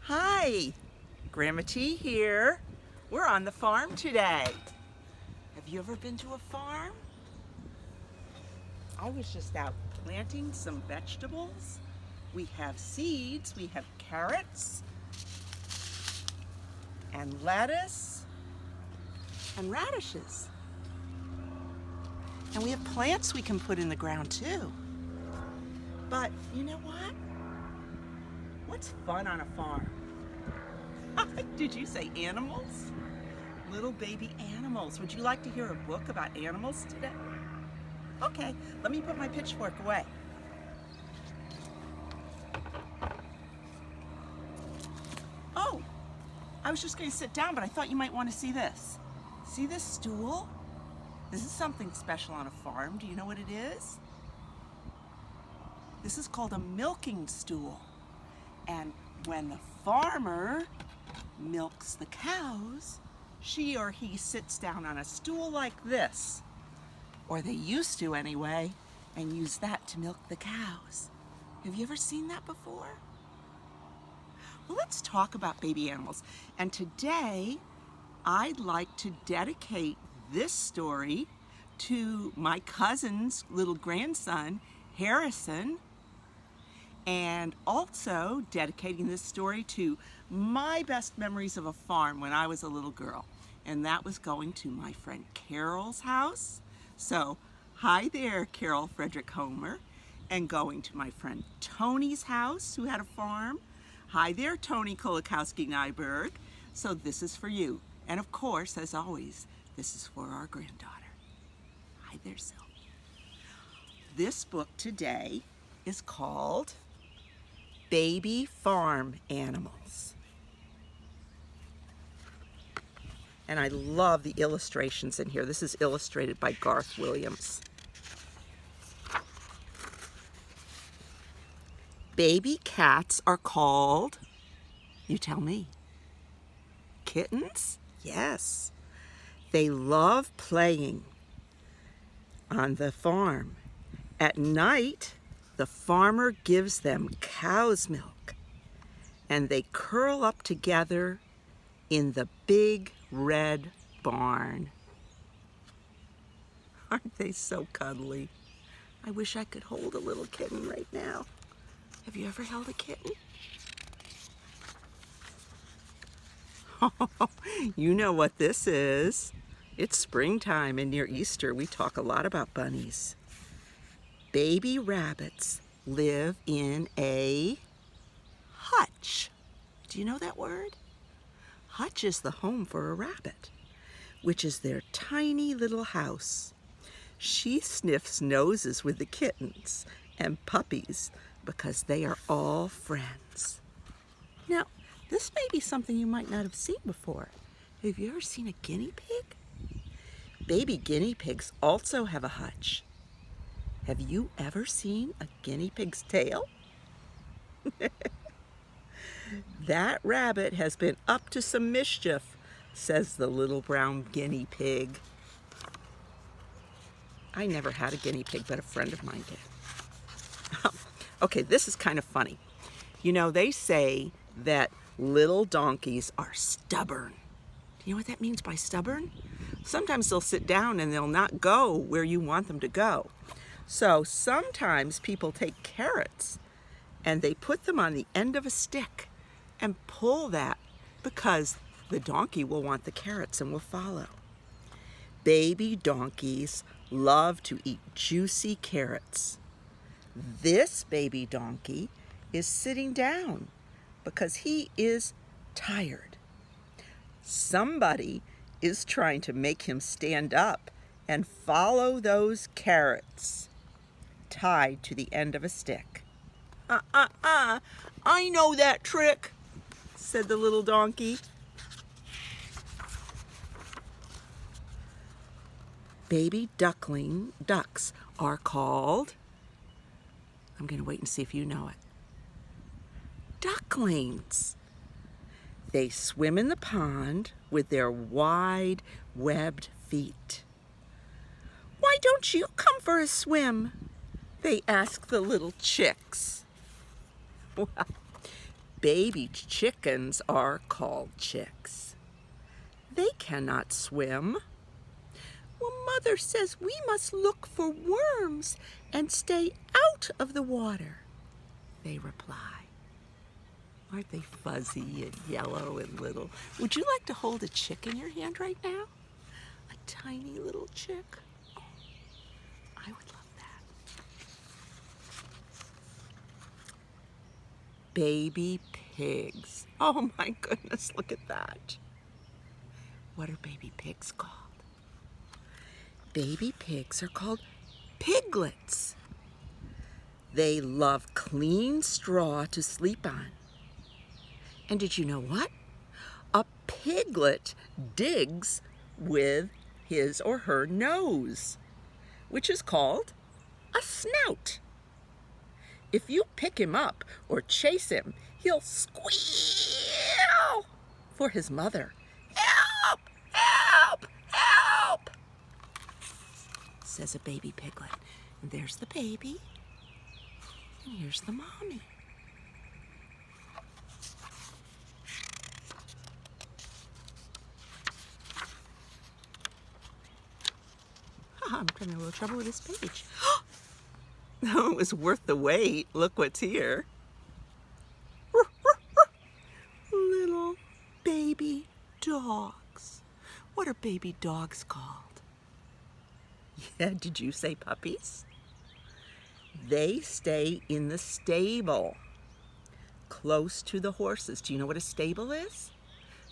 Hi, Grandma T here. We're on the farm today. Have you ever been to a farm? I was just out planting some vegetables. We have seeds, we have carrots and lettuce and radishes. And we have plants we can put in the ground too. But you know what? What's fun on a farm? Did you say animals? Little baby animals. Would you like to hear a book about animals today? Okay, let me put my pitchfork away. Oh, I was just going to sit down, but I thought you might want to see this. See this stool? This is something special on a farm. Do you know what it is? This is called a milking stool. And when the farmer milks the cows, she or he sits down on a stool like this, or they used to anyway, and use that to milk the cows. Have you ever seen that before? Well, let's talk about baby animals. And today, I'd like to dedicate this story to my cousin's little grandson, Harrison, and also dedicating this story to my best memories of a farm when I was a little girl. And that was going to my friend Carol's house. So, hi there, Carol Frederick Homer. And going to my friend Tony's house, who had a farm. Hi there, Tony Kolakowski-Nyberg. So this is for you. And of course, as always, this is for our granddaughter. Hi there, Sylvia. This book today is called Baby Farm Animals. And I love the illustrations in here. This is illustrated by Garth Williams. Baby cats are called, you tell me, kittens? Yes. They love playing on the farm. At night, the farmer gives them cow's milk, and they curl up together in the big red barn. Aren't they so cuddly? I wish I could hold a little kitten right now. Have you ever held a kitten? You know what this is. It's springtime, and near Easter we talk a lot about bunnies. Baby rabbits live in a hutch. Do you know that word? Hutch is the home for a rabbit, which is their tiny little house. She sniffs noses with the kittens and puppies because they are all friends. Now, this may be something you might not have seen before. Have you ever seen a guinea pig? Baby guinea pigs also have a hutch. Have you ever seen a guinea pig's tail? That rabbit has been up to some mischief, says the little brown guinea pig. I never had a guinea pig, but a friend of mine did. Okay, this is kind of funny. You know, they say that little donkeys are stubborn. Do you know what that means by stubborn? Sometimes they'll sit down and they'll not go where you want them to go. So sometimes people take carrots and they put them on the end of a stick and pull that because the donkey will want the carrots and will follow. Baby donkeys love to eat juicy carrots. This baby donkey is sitting down because he is tired. Somebody is trying to make him stand up and follow those carrots tied to the end of a stick. I know that trick, said the little donkey. Baby ducks are called, I'm going to wait and see if you know it, ducklings. They swim in the pond with their wide, webbed feet. Why don't you come for a swim? They ask the little chicks. Well, Baby chickens are called chicks. They cannot swim. Well, Mother says we must look for worms and stay out of the water, they reply. Aren't they fuzzy and yellow and little? Would you like to hold a chick in your hand right now? A tiny little chick? Oh, I would love that. Baby pigs. Oh my goodness, look at that. What are baby pigs called? Baby pigs are called piglets. They love clean straw to sleep on. And did you know what? A piglet digs with his or her nose, which is called a snout. If you pick him up or chase him, he'll squeal for his mother. Help! Help! Help! Says a baby piglet. And there's the baby, and here's the mommy. I'm having a little trouble with this page. No, it was worth the wait. Look what's here. Little baby dogs. What are baby dogs called? Yeah, did you say puppies? They stay in the stable, close to the horses. Do you know what a stable is?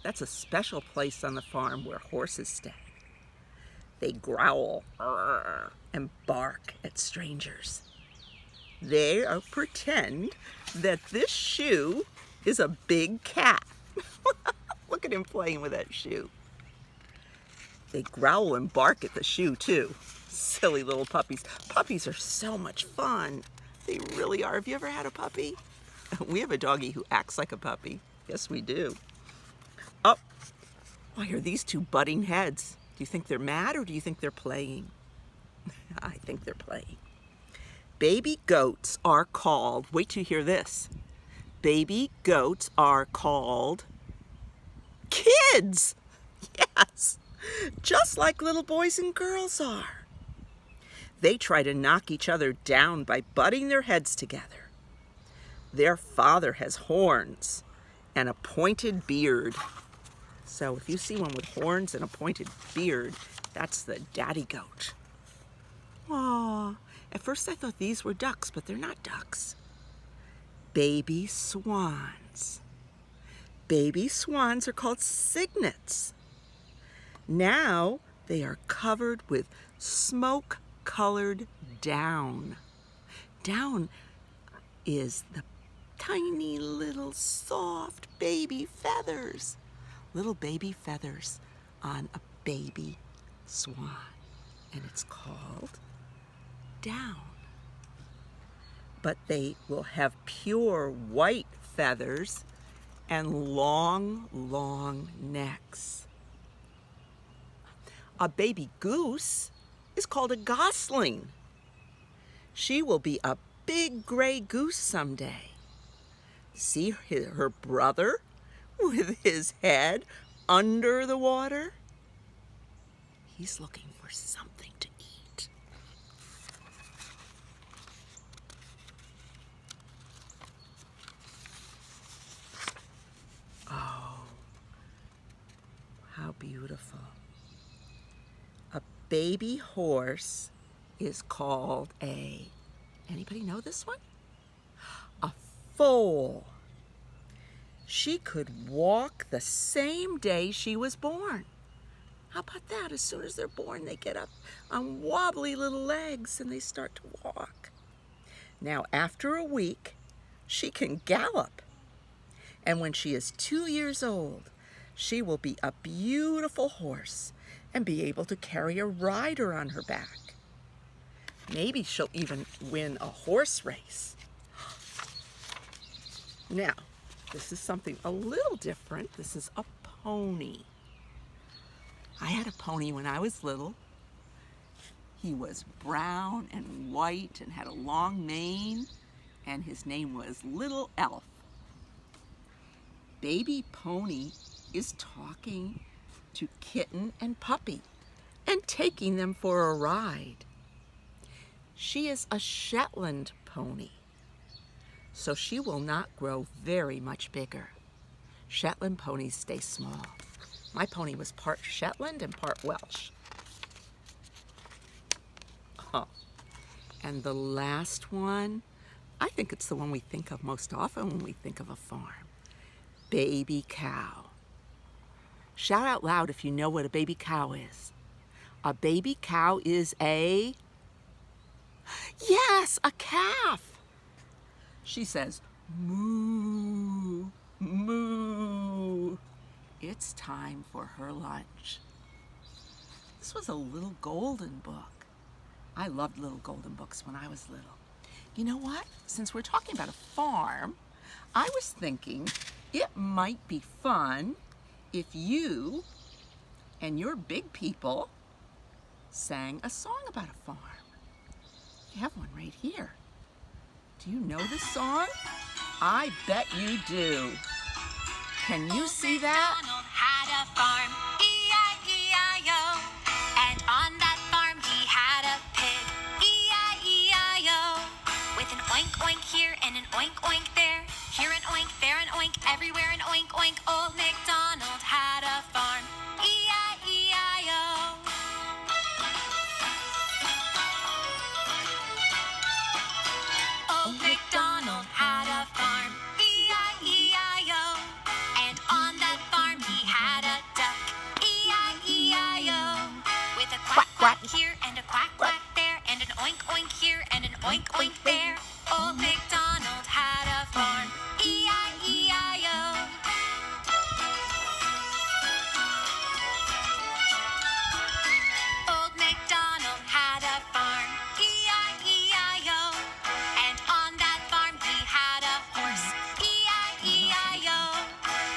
That's a special place on the farm where horses stay. They growl and bark at strangers. They pretend that this shoe is a big cat. Look at him playing with that shoe. They growl and bark at the shoe too. Silly little puppies. Puppies are so much fun. They really are. Have you ever had a puppy? We have a doggie who acts like a puppy. Yes, we do. Oh, why are these two butting heads? Do you think they're mad or do you think they're playing? I think they're playing. Baby goats are called, wait till you hear this. Baby goats are called kids. Yes, just like little boys and girls are. They try to knock each other down by butting their heads together. Their father has horns and a pointed beard. So if you see one with horns and a pointed beard, that's the daddy goat. Aw, at first I thought these were ducks, but they're not ducks. Baby swans. Baby swans are called cygnets. Now they are covered with smoke-colored down. Down is the tiny little soft baby feathers. Little baby feathers on a baby swan. And it's called down. But they will have pure white feathers and long, long necks. A baby goose is called a gosling. She will be a big gray goose someday. See her brother with his head under the water? He's looking for something to eat. Oh, how beautiful. A baby horse is called anybody know this one? A foal. She could walk the same day she was born. How about that? As soon as they're born, they get up on wobbly little legs and they start to walk. Now, after a week, she can gallop. And when she is 2 years old, she will be a beautiful horse and be able to carry a rider on her back. Maybe she'll even win a horse race. Now, this is something a little different. This is a pony. I had a pony when I was little. He was brown and white and had a long mane, and his name was Little Elf. baby pony is talking to Kitten and Puppy and taking them for a ride. She is a Shetland pony, so she will not grow very much bigger. Shetland ponies stay small. My pony was part Shetland and part Welsh. Oh. And the last one, I think it's the one we think of most often when we think of a farm. Baby cow. Shout out loud if you know what a baby cow is. A baby cow is yes, a calf. She says, moo, moo. It's time for her lunch. This was a little golden book. I loved little golden books when I was little. You know what? Since we're talking about a farm, I was thinking it might be fun if you and your big people sang a song about a farm. You have one right here. Do you know this song? I bet you do. Can you see that? MacDonald had a farm, E-I-E-I-O. And on that farm he had a pig, E-I-E-I-O. With an oink oink here and an oink oink there. Here an oink, there an oink, everywhere an oink oink. Old MacDonald had a farm, E-I-E-I-O. Old MacDonald had a farm, E-I-E-I-O. And on that farm he had a duck, E-I-E-I-O. With a quack quack here and a quack quack there. And an oink oink here and an oink oink there. Old MacDonald had a farm, E-I-E-I-O. Old MacDonald had a farm, E-I-E-I-O. And on that farm he had a horse, E-I-E-I-O.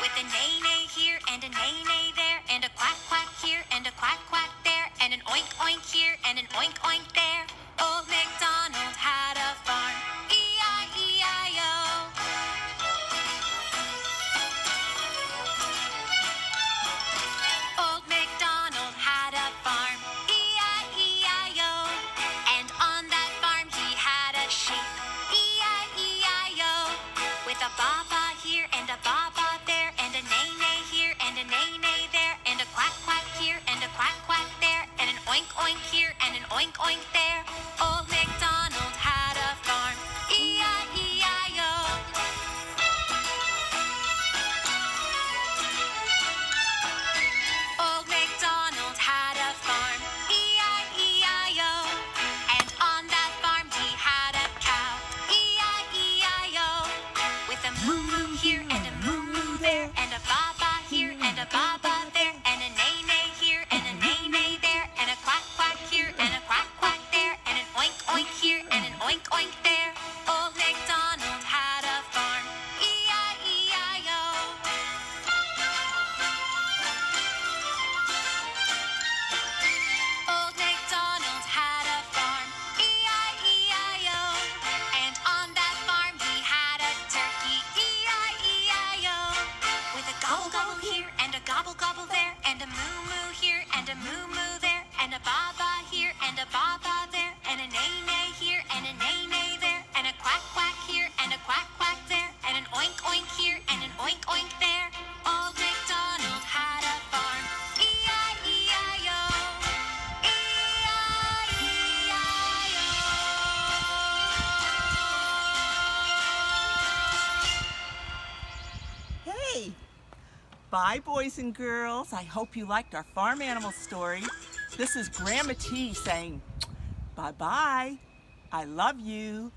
With a neigh-neigh here and a neigh-neigh there. And a quack quack here and a quack quack there. And an oink oink here and an oink oink there. Old MacDonald had a farm, E-I-E-I-O. Old MacDonald had a farm, E-I-E-I-O. And on that farm he had a sheep, E-I-E-I-O. With a baa-baa here and a baa-baa there. And a neigh-neigh here and a neigh-neigh there. And a quack quack here and a quack quack there. And an oink oink here and an oink oink there. Old MacDonald had a farm, E-I-E-I-O. Old MacDonald had a farm, E-I-E-I-O. And on that farm he had a cow, E-I-E-I-O. With a moo-moo here and a moo-moo there. And a baa-baa here and a baa-baa there. And a neigh-neigh here and a neigh-neigh there. And a quack quack here and a quack quack there. And an oink oink here and an oink oink there. Old MacDonald had a farm, E-I-E-I-O. Old MacDonald had a farm, E-I-E-I-O. And on that farm he had a turkey, E-I-E-I-O. With a gobble gobble here and a gobble gobble there. And a moo moo here and a moo moo there. And a baa-baa here and a baa-baa there. And a neigh-neigh here and a neigh-neigh there. And a quack quack here and a quack quack there. And an oink oink here and an oink oink there. Old MacDonald had a farm, E-I-E-I-O. E-I-E-I-O. Hey, bye boys and girls. I hope you liked our farm animal story. This is Grandma T saying bye-bye. I love you.